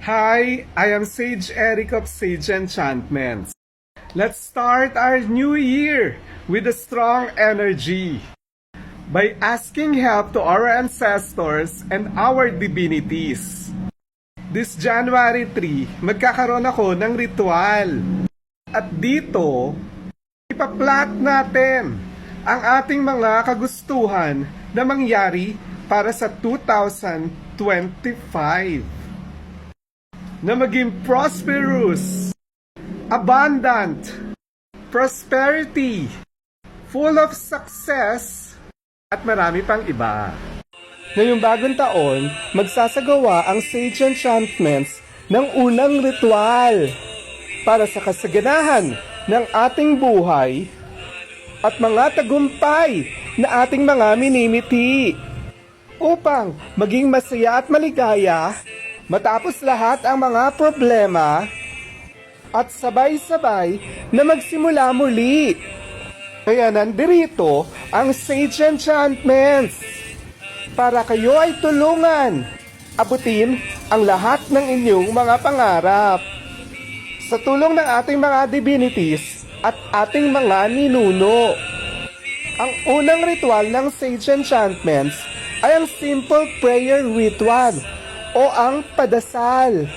Hi, I am Sage Eric of Sage Enchantments. Let's start our new year with a strong energy by asking help to our ancestors and our divinities. This January 3, magkakaroon ako ng ritual. At dito, ipaplat natin ang ating mga kagustuhan na mangyari para sa 2025. Na maging prosperous, abundant, prosperity, full of success, at marami pang iba. Ngayong bagong taon, magsasagawa ang Sage Enchantments ng unang ritual para sa kasaganahan ng ating buhay at mga tagumpay na ating mga minimiti upang maging masaya at maligaya matapos lahat ang mga problema at sabay-sabay na magsimula muli. Kaya nandirito ang Sage Enchantments para kayo ay tulungan abutin ang lahat ng inyong mga pangarap. Sa tulong ng ating mga divinities at ating mga ninuno. Ang unang ritual ng Sage Enchantments ay ang simple prayer ritual o ang padasal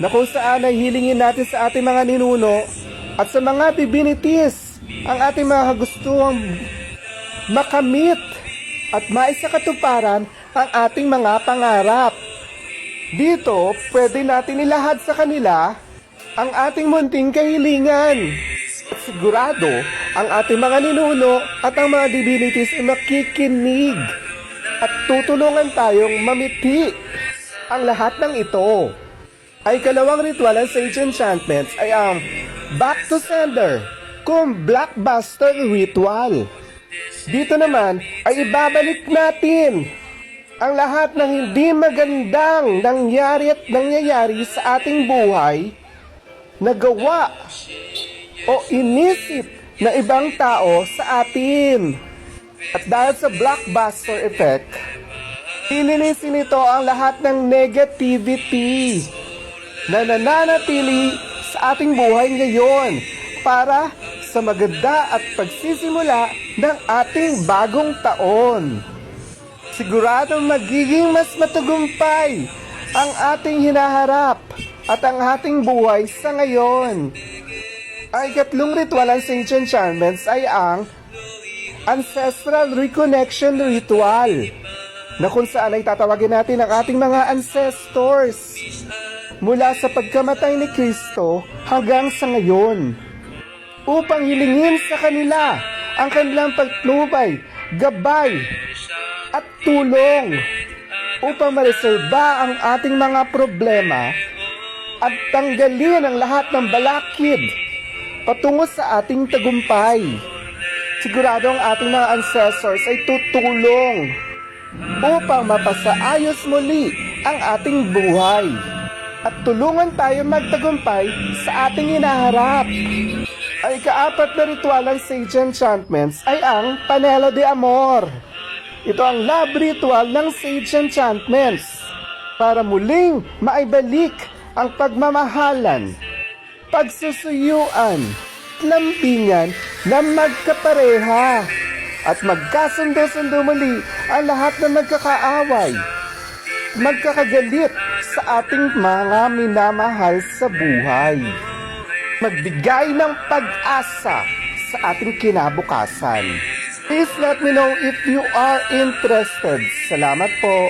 na kung saan ay hilingin natin sa ating mga ninuno at sa mga divinities ang ating mga gustuang makamit at maisakatuparan ang ating mga pangarap. Dito, pwede natin ilahad sa kanila ang ating munting kahilingan. At sigurado, ang ating mga ninuno at ang mga divinities ay makikinig at tutulungan tayong mamiti. Ang lahat ng ito ay kalawang ritual ng Sage Enchantments ay ang Back to Sender kung Blockbuster Ritual. Dito naman ay ibabalik natin ang lahat ng hindi magandang nangyari at nangyayari sa ating buhay na gawa o inisip na ibang tao sa atin. At dahil sa blockbuster effect, ilinisin nito ang lahat ng negativity na nananatili sa ating buhay ngayon para sa maganda at pagsisimula ng ating bagong taon. Siguradong magiging mas matagumpay ang ating hinaharap at ang ating buhay sa ngayon. Ang ikatlong ritual ng Sage Enchantments ay ang Ancestral Reconnection Ritual na kung saan ay tatawagin natin ang ating mga ancestors mula sa pagkamatay ni Kristo hanggang sa ngayon upang hilingin sa kanila ang kanilang pagtubay, gabay at tulong upang maresolba ang ating mga problema at tanggalin ang lahat ng balakid patungo sa ating tagumpay. Sigurado ang ating mga ancestors ay tutulong upang mapasaayos muli ang ating buhay at tulungan tayo magtagumpay sa ating hinaharap. Ang ikaapat na ritual ng Sage Enchantments ay ang Panelo de Amor. Ito ang love ritual ng Sage Enchantments para muling maibalik ang pagmamahalan, pagsusuyuan, lambingan na magkapareha at magkasundo-sundo muli ang lahat ng magkakaaway, magkakagalit sa ating mga minamahal sa buhay. Magbigay ng pag-asa sa ating kinabukasan. Please let me know if you are interested. Salamat po.